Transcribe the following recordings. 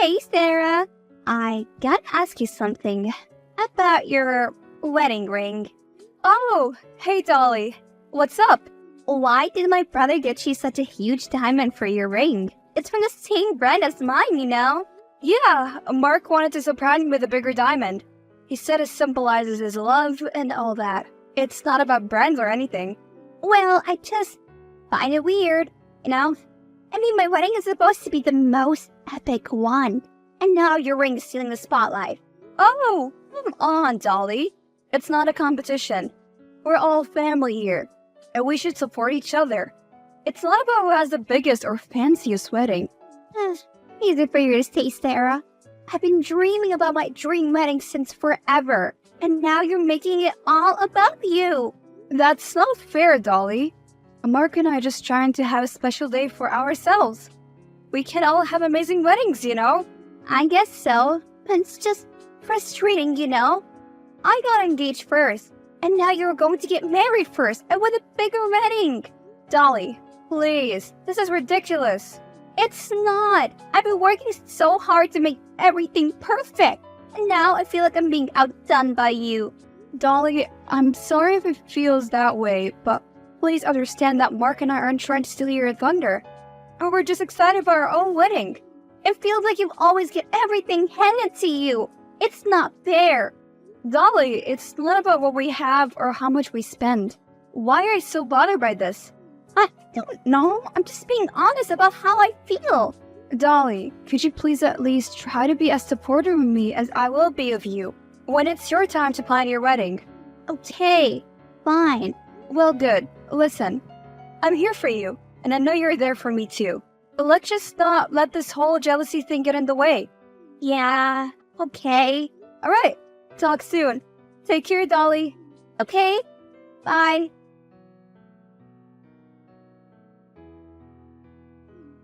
Hey, Sarah. I gotta ask you something about your wedding ring. Oh, hey Dolly. What's up? Why did my brother get you such a huge diamond for your ring? It's from the same brand as mine, you know? Yeah, Mark wanted to surprise me with a bigger diamond. He said it symbolizes his love and all that. It's not about brands or anything. Well, I just find it weird, you know? I mean, my wedding is supposed to be the most epic one. And now your ring is stealing the spotlight. Oh, come on, Dolly. It's not a competition. We're all family here, and we should support each other. It's not about who has the biggest or fanciest wedding. Easy for you to say, Sarah. I've been dreaming about my dream wedding since forever, and now you're making it all about you. That's not fair, Dolly. Mark and I are just trying to have a special day for ourselves. We can all have amazing weddings, you know? I guess so, but it's just frustrating, you know? I got engaged first, and now you're going to get married first, and with a bigger wedding. Dolly, please, this is ridiculous. It's not. I've been working so hard to make everything perfect, and now I feel like I'm being outdone by you. Dolly, I'm sorry if it feels that way, but please understand that Mark and I aren't trying to steal your thunder. And we're just excited about our own wedding. It feels like you always get everything handed to you. It's not fair. Dolly, it's not about what we have or how much we spend. Why are you so bothered by this? I don't know. I'm just being honest about how I feel. Dolly, could you please at least try to be as supportive of me as I will be of you when it's your time to plan your wedding? Okay, fine. Well, good. Listen, I'm here for you, and I know you're there for me too. But let's just not let this whole jealousy thing get in the way. Yeah, okay. Alright, talk soon. Take care, Dolly. Okay, bye.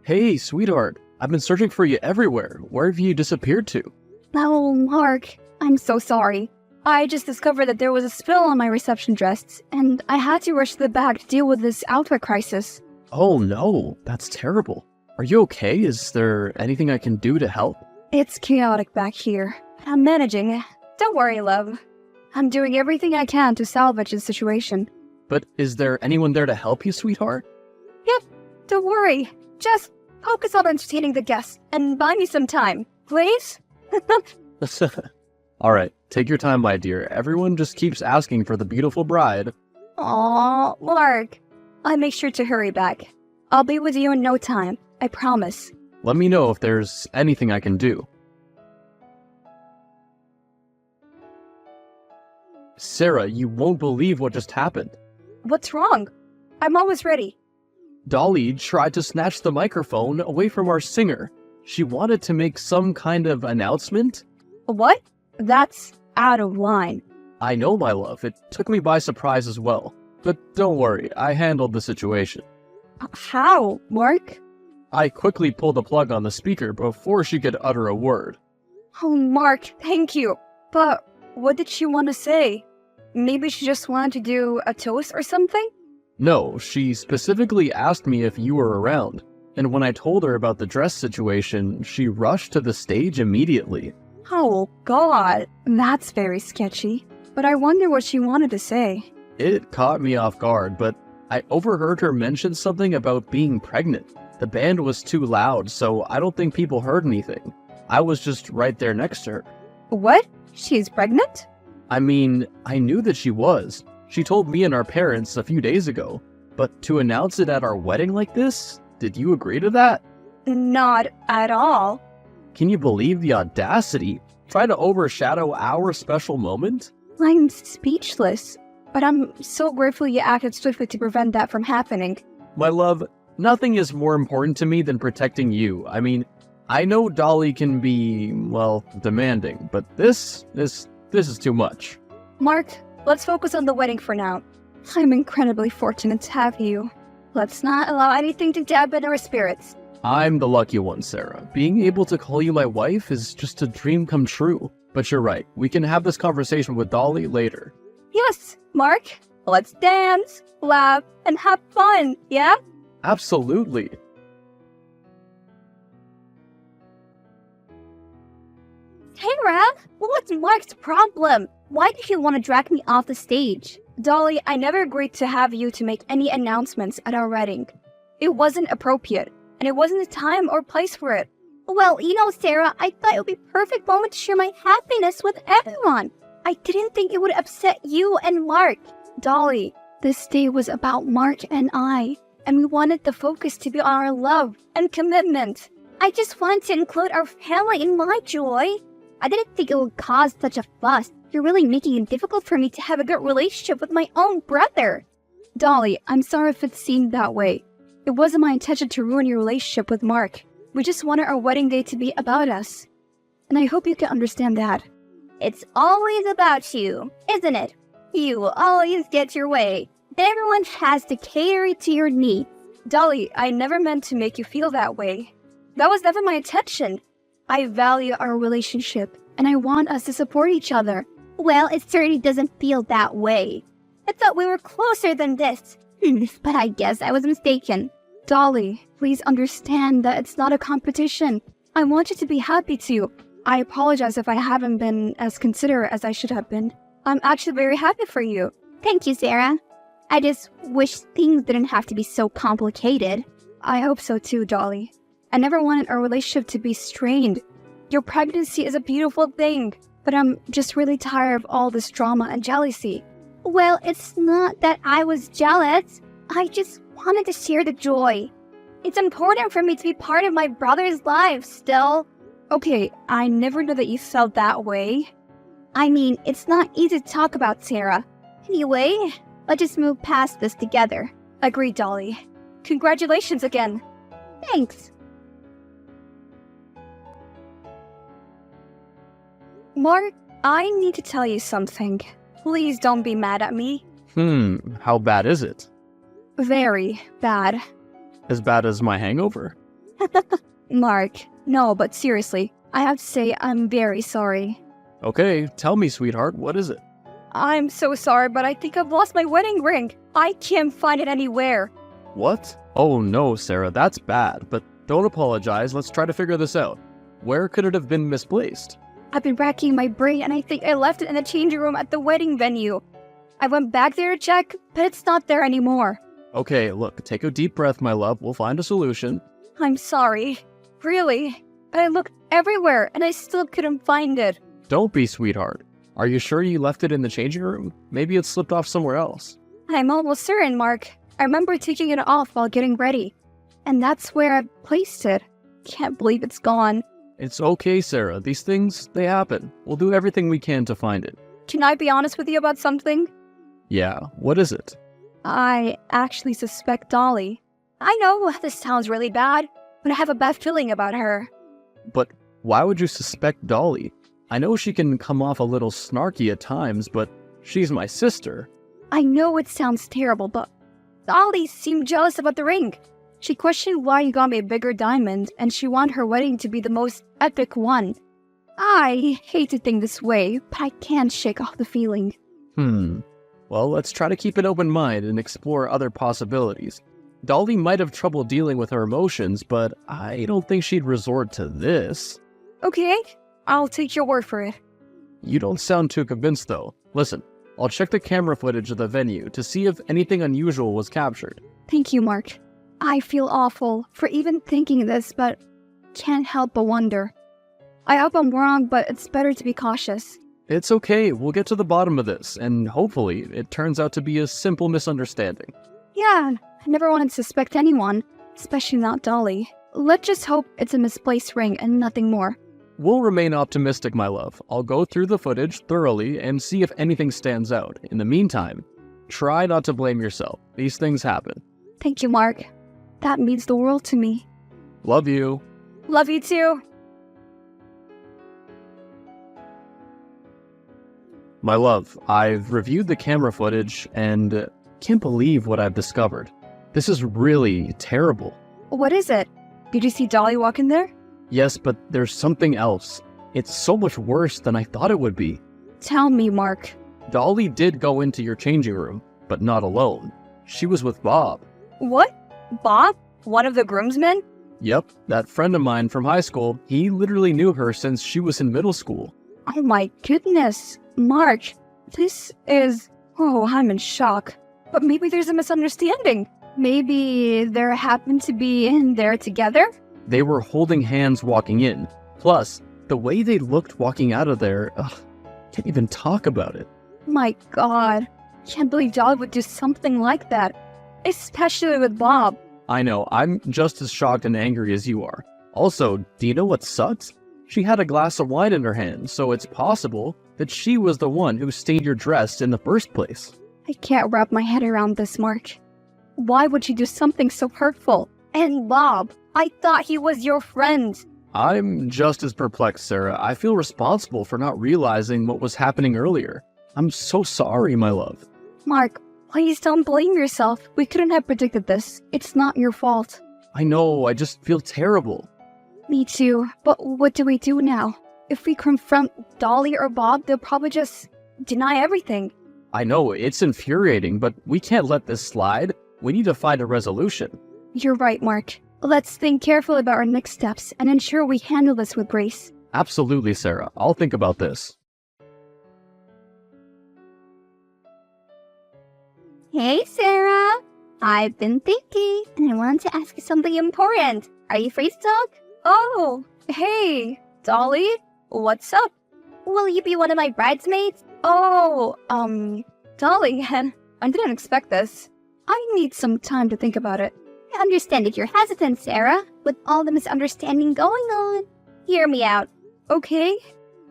Hey, sweetheart. I've been searching for you everywhere. Where have you disappeared to? Oh, Mark, I'm so sorry. I just discovered that there was a spill on my reception dress, and I had to rush to the back to deal with this outfit crisis. Oh no, that's terrible. Are you okay? Is there anything I can do to help? It's chaotic back here. I'm managing. Don't worry, love. I'm doing everything I can to salvage the situation. But is there anyone there to help you, sweetheart? Yep, don't worry. Just focus on entertaining the guests and buy me some time, please? Alright, take your time, my dear. Everyone just keeps asking for the beautiful bride. Aw, Mark. I'll make sure to hurry back. I'll be with you in no time, I promise. Let me know if there's anything I can do. Sarah, you won't believe what just happened. What's wrong? I'm always ready. Dolly tried to snatch the microphone away from our singer. She wanted to make some kind of announcement. What? That's out of line. I know, my love. It took me by surprise as well. But don't worry, I handled the situation. How, Mark? I quickly pulled the plug on the speaker before she could utter a word. Oh, Mark, thank you. But what did she want to say? Maybe she just wanted to do a toast or something? No, she specifically asked me if you were around. And when I told her about the dress situation, she rushed to the stage immediately. Oh, God. That's very sketchy. But I wonder what she wanted to say. It caught me off guard, but I overheard her mention something about being pregnant. The band was too loud, so I don't think people heard anything. I was just right there next to her. What? She's pregnant? I mean, I knew that she was. She told me and our parents a few days ago. But to announce it at our wedding like this? Did you agree to that? Not at all. Can you believe the audacity? Try to overshadow our special moment? I'm speechless. But I'm so grateful you acted swiftly to prevent that from happening. My love, nothing is more important to me than protecting you. I mean, I know Dolly can be, well, demanding, but this is too much. Mark, let's focus on the wedding for now. I'm incredibly fortunate to have you. Let's not allow anything to dampen our spirits. I'm the lucky one, Sarah. Being able to call you my wife is just a dream come true. But you're right, we can have this conversation with Dolly later. Yes, Mark, let's dance, laugh, and have fun, yeah? Absolutely. Sarah, what's Mark's problem? Why did he want to drag me off the stage? Dolly, I never agreed to have you to make any announcements at our wedding. It wasn't appropriate, and it wasn't the time or place for it. Well, Sarah, I thought it would be a perfect moment to share my happiness with everyone. I didn't think it would upset you and Mark. Dolly, this day was about Mark and I, and we wanted the focus to be on our love and commitment. I just wanted to include our family in my joy. I didn't think it would cause such a fuss. You're really making it difficult for me to have a good relationship with my own brother. Dolly, I'm sorry if it seemed that way. It wasn't my intention to ruin your relationship with Mark. We just wanted our wedding day to be about us. And I hope you can understand that. It's always about you, isn't it? You will always get your way. Everyone has to cater to your needs. Dolly, I never meant to make you feel that way. That was never my intention. I value our relationship, and I want us to support each other. Well, it certainly doesn't feel that way. I thought we were closer than this. But I guess I was mistaken. Dolly, please understand that it's not a competition. I want you to be happy too. I apologize if I haven't been as considerate as I should have been. I'm actually very happy for you. Thank you, Sarah. I just wish things didn't have to be so complicated. I hope so too, Dolly. I never wanted our relationship to be strained. Your pregnancy is a beautiful thing, but I'm just really tired of all this drama and jealousy. Well, it's not that I was jealous. I just wanted to share the joy. It's important for me to be part of my brother's life still. Okay, I never knew that you felt that way. I mean, it's not easy to talk about, Sarah. Anyway, let's just move past this together. Agreed, Dolly. Congratulations again. Thanks. Mark, I need to tell you something. Please don't be mad at me. How bad is it? Very bad. As bad as my hangover? Mark, no, but seriously, I have to say I'm very sorry. Okay, tell me, sweetheart, what is it? I'm so sorry, but I think I've lost my wedding ring. I can't find it anywhere. What? Oh no, Sarah, that's bad, but don't apologize, let's try to figure this out. Where could it have been misplaced? I've been racking my brain and I think I left it in the changing room at the wedding venue. I went back there to check, but it's not there anymore. Okay, look, take a deep breath, my love, we'll find a solution. I'm sorry. Really. But I looked everywhere and I still couldn't find it. Don't be, sweetheart. Are you sure you left it in the changing room? Maybe it slipped off somewhere else. I'm almost certain, Mark. I remember taking it off while getting ready. And that's where I placed it. Can't believe it's gone. It's okay, Sarah. These things, they happen. We'll do everything we can to find it. Can I be honest with you about something? Yeah, what is it? I actually suspect Dolly. I know this sounds really bad, but I have a bad feeling about her. But why would you suspect Dolly? I know she can come off a little snarky at times, but she's my sister. I know it sounds terrible, but Dolly seemed jealous about the ring. She questioned why you got me a bigger diamond, and she wanted her wedding to be the most epic one. I hate to think this way, but I can't shake off the feeling. Well, let's try to keep an open mind and explore other possibilities. Dolly might have trouble dealing with her emotions, but I don't think she'd resort to this. Okay, I'll take your word for it. You don't sound too convinced, though. Listen, I'll check the camera footage of the venue to see if anything unusual was captured. Thank you, Mark. I feel awful for even thinking this, but can't help but wonder. I hope I'm wrong, but it's better to be cautious. It's okay, we'll get to the bottom of this, and hopefully it turns out to be a simple misunderstanding. Yeah, I never wanted to suspect anyone, especially not Dolly. Let's just hope it's a misplaced ring and nothing more. We'll remain optimistic, my love. I'll go through the footage thoroughly and see if anything stands out. In the meantime, try not to blame yourself. These things happen. Thank you, Mark. That means the world to me. Love you. Love you too. My love, I've reviewed the camera footage and can't believe what I've discovered. This is really terrible. What is it? Did you see Dolly walk in there? Yes, but there's something else. It's so much worse than I thought it would be. Tell me, Mark. Dolly did go into your changing room, but not alone. She was with Bob. What? Bob? One of the groomsmen? Yep, that friend of mine from high school, he literally knew her since she was in middle school. Oh my goodness, Mark, this is... Oh, I'm in shock. But maybe there's a misunderstanding. Maybe there happened to be in there together? They were holding hands walking in. Plus, the way they looked walking out of there, can't even talk about it. My god, can't believe Dolly would do something like that. Especially with Bob. I know, I'm just as shocked and angry as you are. Also, do you know what sucks? She had a glass of wine in her hand, so it's possible that she was the one who stained your dress in the first place. I can't wrap my head around this, Mark. Why would she do something so hurtful? And Bob, I thought he was your friend. I'm just as perplexed, Sarah. I feel responsible for not realizing what was happening earlier. I'm so sorry, my love. Mark, please don't blame yourself. We couldn't have predicted this. It's not your fault. I know, I just feel terrible. Me too, but what do we do now? If we confront Dolly or Bob, they'll probably just deny everything. I know, it's infuriating, but we can't let this slide. We need to find a resolution. You're right, Mark. Let's think carefully about our next steps and ensure we handle this with grace. Absolutely, Sarah. I'll think about this. Hey, Sarah. I've been thinking, and I wanted to ask you something important. Are you free to talk? Oh, hey, Dolly, what's up? Will you be one of my bridesmaids? Oh, Dolly, I didn't expect this. I need some time to think about it. I understand if you're hesitant, Sarah, with all the misunderstanding going on. Hear me out. Okay,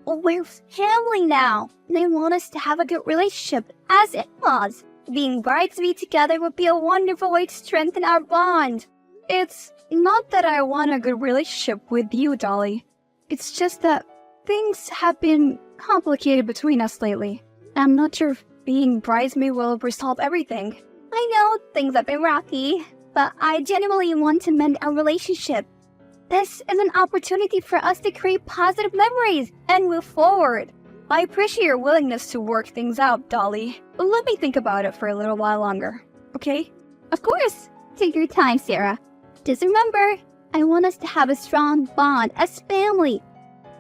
We're family now, and I want us to have a good relationship as in-laws. Being bridesmaids together would be a wonderful way to strengthen our bond. it's not that I want a good relationship with you, Dolly. It's just that things have been complicated between us lately. I'm not sure if being bridesmaid will resolve everything. I know things have been rocky, but I genuinely want to mend our relationship. This is an opportunity for us to create positive memories and move forward. I appreciate your willingness to work things out, Dolly. Let me think about it for a little while longer, okay? Of course, take your time, Sarah. Just remember, I want us to have a strong bond as family.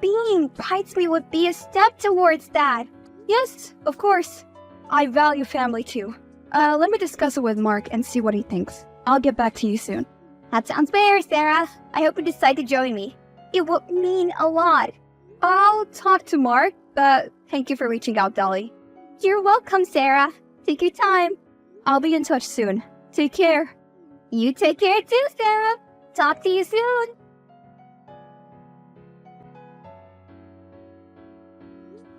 Being bridesmaid would be a step towards that. Yes, of course. I value family too. Let me discuss it with Mark and see what he thinks. I'll get back to you soon. That sounds fair, Sarah. I hope you decide to join me. It would mean a lot. I'll talk to Mark, but thank you for reaching out, Dolly. You're welcome, Sarah. Take your time. I'll be in touch soon. Take care. You take care too, Sarah. Talk to you soon.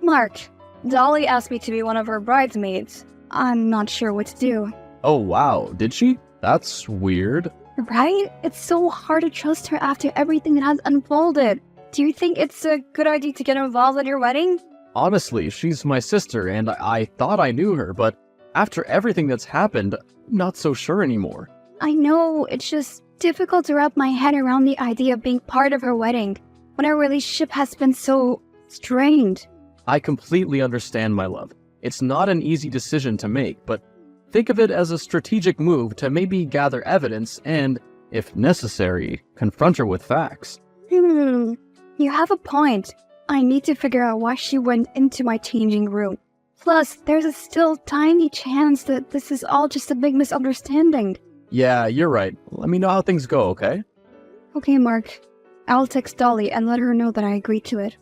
Mark, Dolly asked me to be one of her bridesmaids. I'm not sure what to do. Oh wow, did she? That's weird. Right? It's so hard to trust her after everything that has unfolded. Do you think it's a good idea to get involved in your wedding? Honestly, she's my sister and I thought I knew her, but after everything that's happened, I'm not so sure anymore. I know, it's just difficult to wrap my head around the idea of being part of her wedding when our relationship has been so strained. I completely understand, my love. It's not an easy decision to make, but think of it as a strategic move to maybe gather evidence and, if necessary, confront her with facts. You have a point. I need to figure out why she went into my changing room. Plus, there's a still tiny chance that this is all just a big misunderstanding. Yeah, you're right. Let me know how things go, okay? Okay, Mark. I'll text Dolly and let her know that I agreed to it.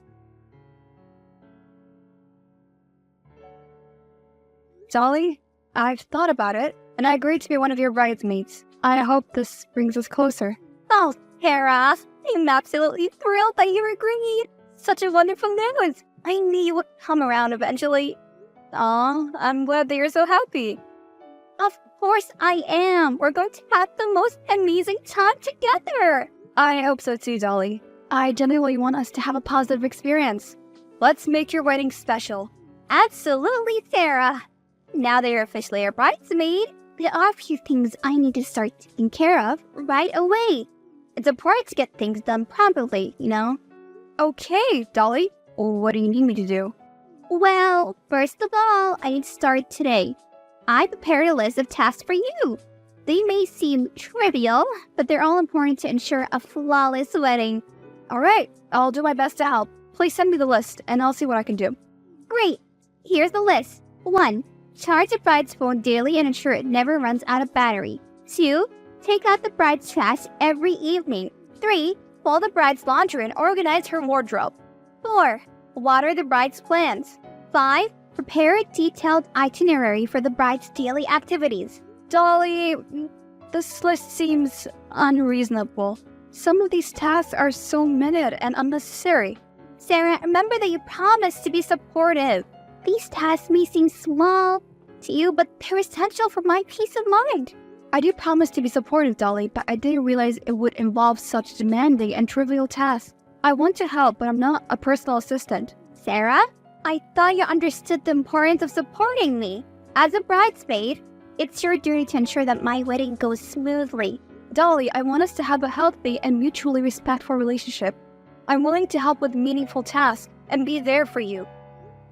Dolly, I've thought about it, and I agreed to be one of your bridesmaids. I hope this brings us closer. Oh, Sarah, I'm absolutely thrilled that you agreed. Such a wonderful news. I knew you would come around eventually. Aw, I'm glad that you're so happy. Of course I am. We're going to have the most amazing time together. I hope so too, Dolly. I genuinely want us to have a positive experience. Let's make your wedding special. Absolutely, Sarah. Now that you're officially a bridesmaid, there are a few things I need to start taking care of right away. It's important to get things done properly, you know? Okay, Dolly. What do you need me to do? Well, first of all, I need to start today. I prepared a list of tasks for you. They may seem trivial, but they're all important to ensure a flawless wedding. Alright, I'll do my best to help. Please send me the list, and I'll see what I can do. Great! Here's the list. 1. Charge the bride's phone daily and ensure it never runs out of battery. 2. Take out the bride's trash every evening. 3. Fold the bride's laundry and organize her wardrobe. 4. Water the bride's plants. 5. Prepare a detailed itinerary for the bride's daily activities. Dolly, this list seems unreasonable. Some of these tasks are so minute and unnecessary. Sarah, remember that you promised to be supportive. These tasks may seem small to you, but they're essential for my peace of mind. I do promise to be supportive, Dolly, but I didn't realize it would involve such demanding and trivial tasks. I want to help, but I'm not a personal assistant. Sarah, I thought you understood the importance of supporting me. As a bridesmaid, it's your duty to ensure that my wedding goes smoothly. Dolly, I want us to have a healthy and mutually respectful relationship. I'm willing to help with meaningful tasks and be there for you.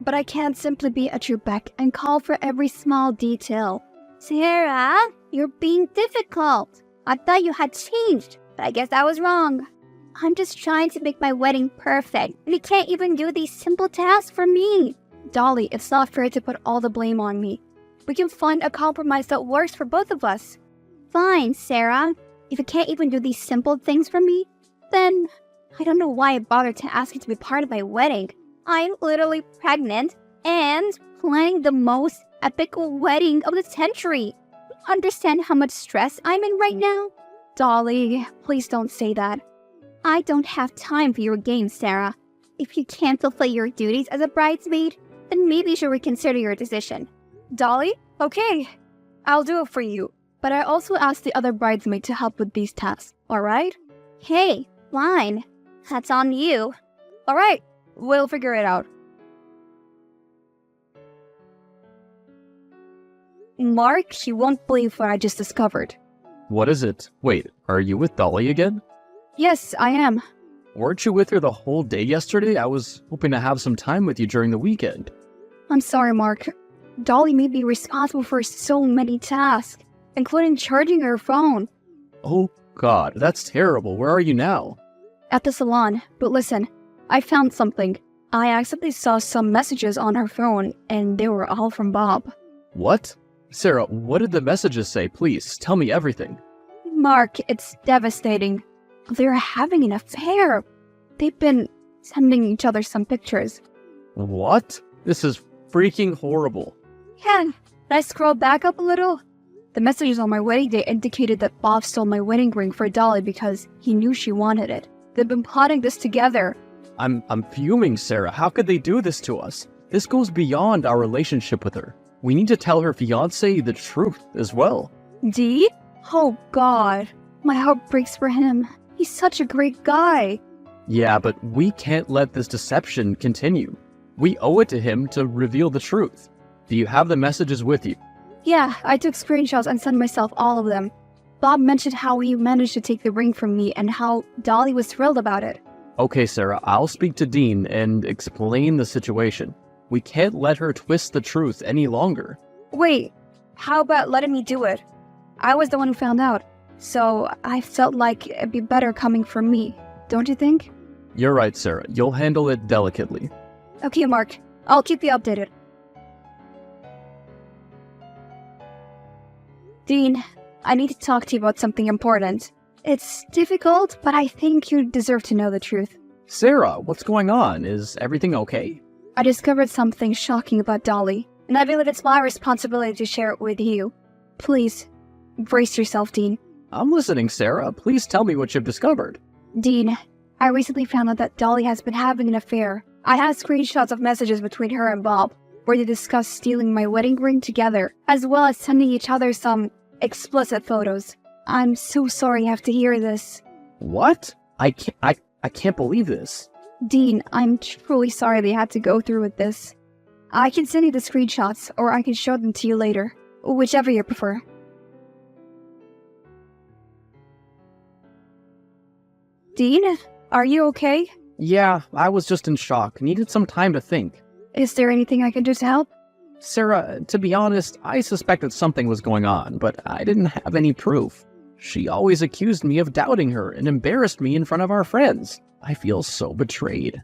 But I can't simply be at your beck and call for every small detail. Sarah, you're being difficult. I thought you had changed, but I guess I was wrong. I'm just trying to make my wedding perfect, and you can't even do these simple tasks for me. Dolly, it's not fair to put all the blame on me. We can find a compromise that works for both of us. Fine, Sarah. If you can't even do these simple things for me, then I don't know why I bothered to ask you to be part of my wedding. I'm literally pregnant and planning the most epic wedding of the century. Understand how much stress I'm in right now? Dolly, please don't say that. I don't have time for your games, Sarah. If you can't fulfill your duties as a bridesmaid, then maybe you should reconsider your decision. Dolly? Okay, I'll do it for you. But I also asked the other bridesmaid to help with these tasks, alright? Hey, fine. That's on you. Alright, we'll figure it out. Mark, you won't believe what I just discovered. What is it? Wait, are you with Dolly again? Yes, I am. Weren't you with her the whole day yesterday? I was hoping to have some time with you during the weekend. I'm sorry, Mark. Dolly may be responsible for so many tasks, including charging her phone. Oh god, that's terrible. Where are you now? At the salon. But listen, I found something. I accidentally saw some messages on her phone, and they were all from Bob. What? Sarah, what did the messages say? Please, tell me everything. Mark, it's devastating. They're having an affair. They've been sending each other some pictures. What? This is freaking horrible. Yeah, I scrolled back up a little. The messages on my wedding day indicated that Bob stole my wedding ring for Dolly because he knew she wanted it. They've been plotting this together. I'm fuming, Sarah. How could they do this to us? This goes beyond our relationship with her. We need to tell her fiancé the truth as well. Dee? Oh god. My heart breaks for him. He's such a great guy. Yeah, but we can't let this deception continue. We owe it to him to reveal the truth. Do you have the messages with you? Yeah, I took screenshots and sent myself all of them. Bob mentioned how he managed to take the ring from me and how Dolly was thrilled about it. Okay, Sarah, I'll speak to Dean and explain the situation. We can't let her twist the truth any longer. Wait, how about letting me do it? I was the one who found out, so I felt like it'd be better coming from me, don't you think? You're right, Sarah. You'll handle it delicately. Okay, Mark. I'll keep you updated. Dean, I need to talk to you about something important. It's difficult, but I think you deserve to know the truth. Sarah, what's going on? Is everything okay? I discovered something shocking about Dolly, and I believe it's my responsibility to share it with you. Please, brace yourself, Dean. I'm listening, Sarah. Please tell me what you've discovered. Dean, I recently found out that Dolly has been having an affair. I have screenshots of messages between her and Bob, where they discuss stealing my wedding ring together, as well as sending each other some explicit photos. I'm so sorry you have to hear this. What? I can't believe this. Dean, I'm truly sorry they had to go through with this. I can send you the screenshots, or I can show them to you later. Whichever you prefer. Dean, are you okay? Yeah, I was just in shock. Needed some time to think. Is there anything I can do to help? Sarah, to be honest, I suspected something was going on, but I didn't have any proof. She always accused me of doubting her and embarrassed me in front of our friends. I feel so betrayed.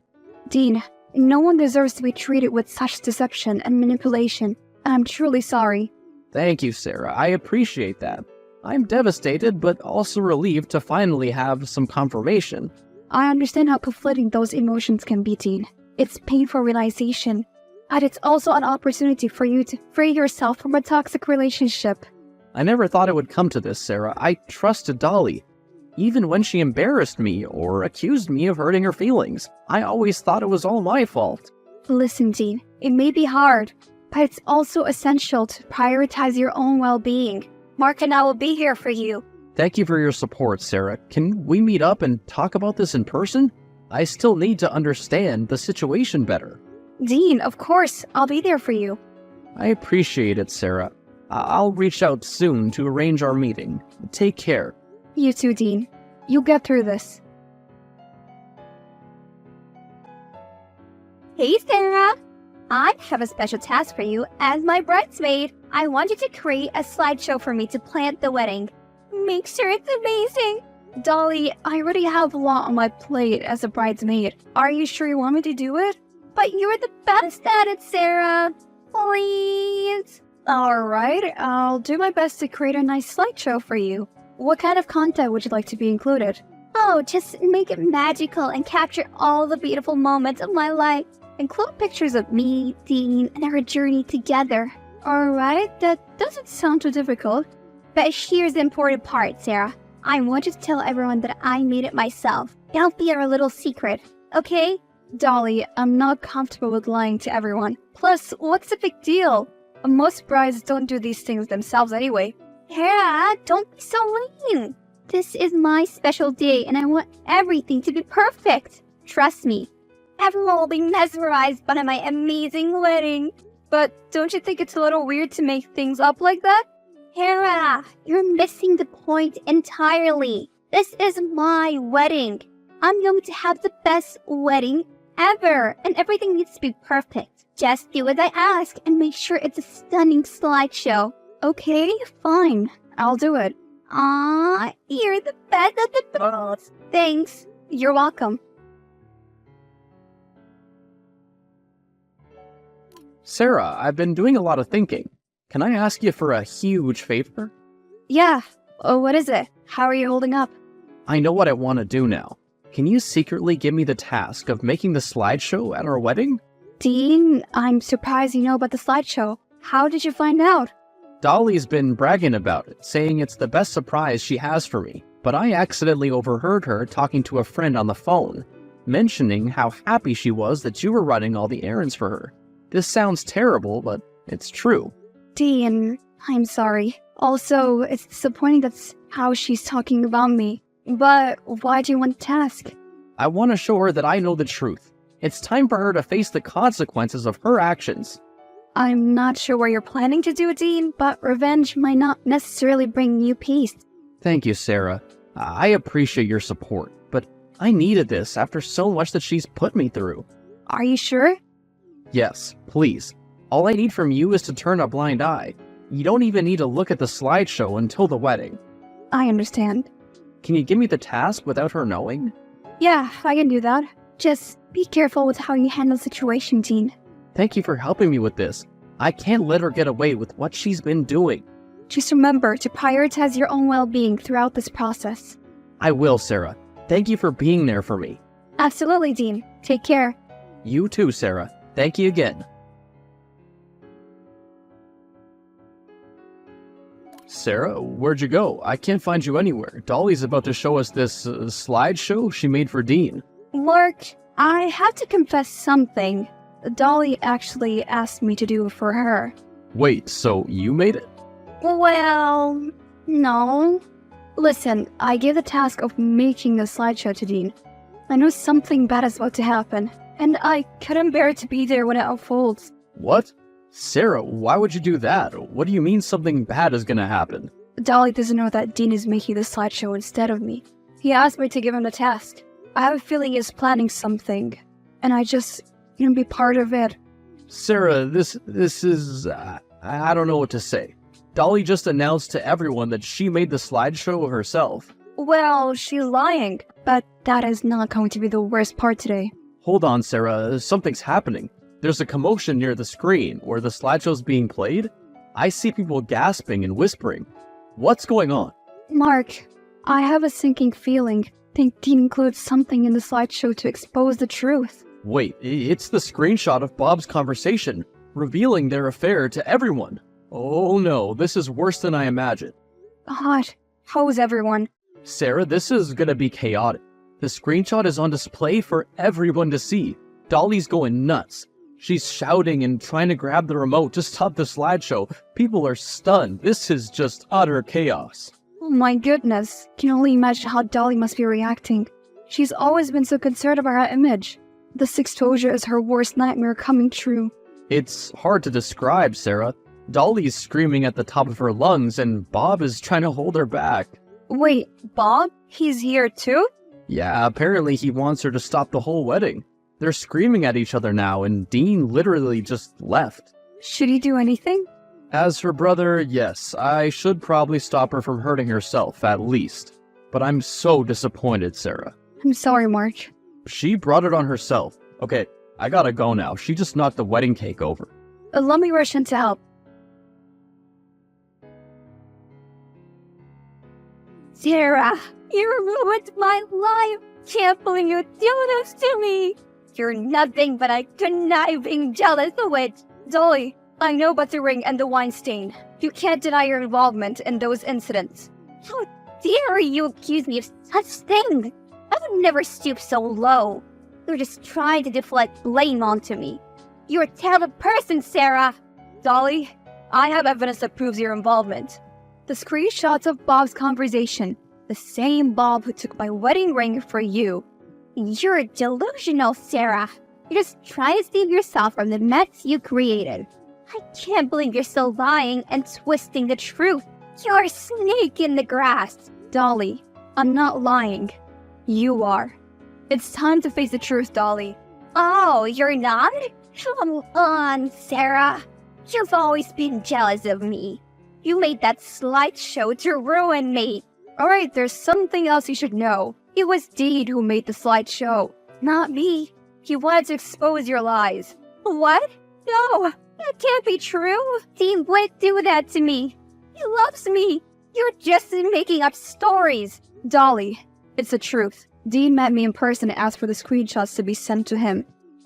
Dean, no one deserves to be treated with such deception and manipulation. I'm truly sorry. Thank you, Sarah. I appreciate that. I'm devastated, but also relieved to finally have some confirmation. I understand how conflicting those emotions can be, Dean. It's painful realization. And it's also an opportunity for you to free yourself from a toxic relationship. I never thought it would come to this, Sarah. I trusted Dolly. Even when she embarrassed me or accused me of hurting her feelings, I always thought it was all my fault. Listen, Dean, it may be hard, but it's also essential to prioritize your own well-being. Mark and I will be here for you. Thank you for your support, Sarah. Can we meet up and talk about this in person? I still need to understand the situation better. Dean, of course, I'll be there for you. I appreciate it, Sarah. I'll reach out soon to arrange our meeting. Take care. You too, Dean. You'll get through this. Hey, Sarah! I have a special task for you as my bridesmaid. I want you to create a slideshow for me to plan the wedding. Make sure it's amazing. Dolly, I already have a lot on my plate as a bridesmaid. Are you sure you want me to do it? But you're the best at it, Sarah. Please. Alright, I'll do my best to create a nice slideshow for you. What kind of content would you like to be included? Oh, just make it magical and capture all the beautiful moments of my life. Include pictures of me, Dean, and our journey together. Alright, that doesn't sound too difficult. But here's the important part, Sarah. I want you to tell everyone that I made it myself. It'll be our little secret, okay? Dolly, I'm not comfortable with lying to everyone. Plus, what's the big deal? Most brides don't do these things themselves anyway. Sarah, don't be so mean. This is my special day and I want everything to be perfect. Trust me. Everyone will be mesmerized by my amazing wedding. But don't you think it's a little weird to make things up like that? Sarah, you're missing the point entirely. This is my wedding. I'm going to have the best wedding ever, and everything needs to be perfect. Just do as I ask and make sure it's a stunning slideshow. Okay, fine. I'll do it. You're the best of the best. Thanks. You're welcome. Sarah, I've been doing a lot of thinking. Can I ask you for a huge favor? Yeah. Oh, what is it? How are you holding up? I know what I want to do now. Can you secretly give me the task of making the slideshow at our wedding? Dean, I'm surprised you know about the slideshow. How did you find out? Dolly's been bragging about it, saying it's the best surprise she has for me. But I accidentally overheard her talking to a friend on the phone, mentioning how happy she was that you were running all the errands for her. This sounds terrible, but it's true. Dean, I'm sorry. Also, it's disappointing that's how she's talking about me. But why do you want the task? I want to show her that I know the truth. It's time for her to face the consequences of her actions. I'm not sure what you're planning to do, Dean, but revenge might not necessarily bring you peace. Thank you, Sarah. I appreciate your support, but I needed this after so much that she's put me through. Are you sure? Yes, please. All I need from you is to turn a blind eye. You don't even need to look at the slideshow until the wedding. I understand. Can you give me the task without her knowing? Yeah, I can do that. Just be careful with how you handle the situation, Dean. Thank you for helping me with this. I can't let her get away with what she's been doing. Just remember to prioritize your own well-being throughout this process. I will, Sarah. Thank you for being there for me. Absolutely, Dean. Take care. You too, Sarah. Thank you again. Sarah, where'd you go? I can't find you anywhere. Dolly's about to show us this slideshow she made for Dean. Mark, I have to confess something. Dolly actually asked me to do it for her. Wait, so you made it? Well, no. Listen, I gave the task of making the slideshow to Dean. I know something bad is about to happen, and I couldn't bear to be there when it unfolds. What? Sarah, why would you do that? What do you mean something bad is gonna happen? Dolly doesn't know that Dean is making the slideshow instead of me. He asked me to give him the task. I have a feeling he's planning something, and I just, be part of it. Sarah, this is... I don't know what to say. Dolly just announced to everyone that she made the slideshow herself. Well, she's lying, but that is not going to be the worst part today. Hold on, Sarah, something's happening. There's a commotion near the screen where the slideshow's being played. I see people gasping and whispering. What's going on? Mark, I have a sinking feeling. Think Dean includes something in the slideshow to expose the truth. Wait, it's the screenshot of Bob's conversation, revealing their affair to everyone. Oh no, this is worse than I imagined. God, how's everyone? Sarah, this is gonna be chaotic. The screenshot is on display for everyone to see. Dolly's going nuts. She's shouting and trying to grab the remote to stop the slideshow. People are stunned. This is just utter chaos. Oh my goodness, can only imagine how Dolly must be reacting. She's always been so concerned about her image. This exposure is her worst nightmare coming true. It's hard to describe, Sarah. Dolly's screaming at the top of her lungs and Bob is trying to hold her back. Wait, Bob? He's here too? Yeah, apparently he wants her to stop the whole wedding. They're screaming at each other now and Dean literally just left. Should he do anything? As her brother, yes, I should probably stop her from hurting herself, at least. But I'm so disappointed, Sarah. I'm sorry, Mark. She brought it on herself. Okay, I gotta go now. She just knocked the wedding cake over. Let me rush in to help. Sarah, you ruined my life. Can't believe you do this to me. You're nothing but a conniving, jealous witch. Dolly, I know about the ring and the wine stain. You can't deny your involvement in those incidents. How dare you accuse me of such things? I would never stoop so low. You're just trying to deflect blame onto me. You're a terrible person, Sarah. Dolly, I have evidence that proves your involvement. The screenshots of Bob's conversation. The same Bob who took my wedding ring for you. You're delusional, Sarah. You're just trying to save yourself from the mess you created. I can't believe you're still lying and twisting the truth. You're a snake in the grass. Dolly, I'm not lying. You are. It's time to face the truth, Dolly. Oh, you're not? Come on, Sarah. You've always been jealous of me. You made that slideshow to ruin me. Alright, there's something else you should know. It was Dean who made the slideshow, not me. He wanted to expose your lies. What? No, that can't be true. Dean would do that to me. He loves me. You're just making up stories. Dolly, it's the truth. Dean met me in person and asked for the screenshots to be sent to him.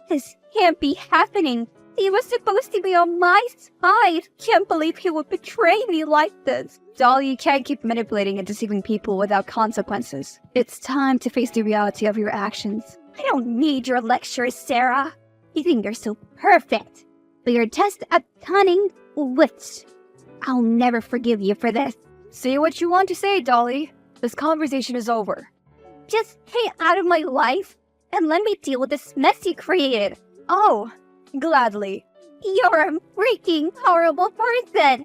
This can't be happening. He was supposed to be on my side. Can't believe he would betray me like this. Dolly, you can't keep manipulating and deceiving people without consequences. It's time to face the reality of your actions. I don't need your lectures, Sarah. You think you're so perfect, but you're just a cunning witch. I'll never forgive you for this. Say what you want to say, Dolly. This conversation is over. Just stay out of my life and let me deal with this mess you created. Oh, gladly. You're a freaking horrible person.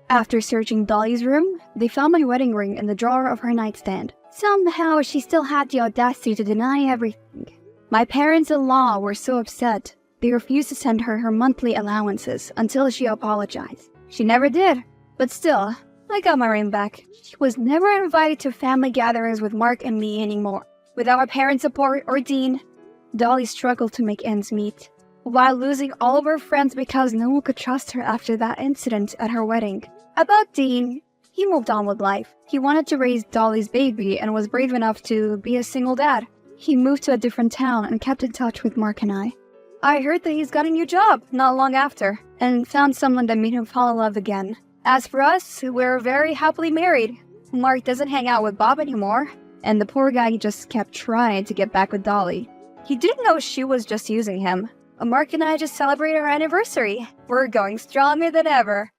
After searching Dolly's room, they found my wedding ring in the drawer of her nightstand. Somehow she still had the audacity to deny everything. My parents-in-law were so upset, they refused to send her her monthly allowances until she apologized. She never did, but still, I got my ring back. She was never invited to family gatherings with Mark and me anymore. Without our parents' support or Dean, Dolly struggled to make ends meet, while losing all of her friends because no one could trust her after that incident at her wedding. About Dean, he moved on with life. He wanted to raise Dolly's baby and was brave enough to be a single dad. He moved to a different town and kept in touch with Mark and I. I heard that he's got a new job not long after, and found someone that made him fall in love again. As for us, we're very happily married. Mark doesn't hang out with Bob anymore, and the poor guy just kept trying to get back with Dolly. He didn't know she was just using him. Mark and I just celebrated our anniversary. We're going stronger than ever.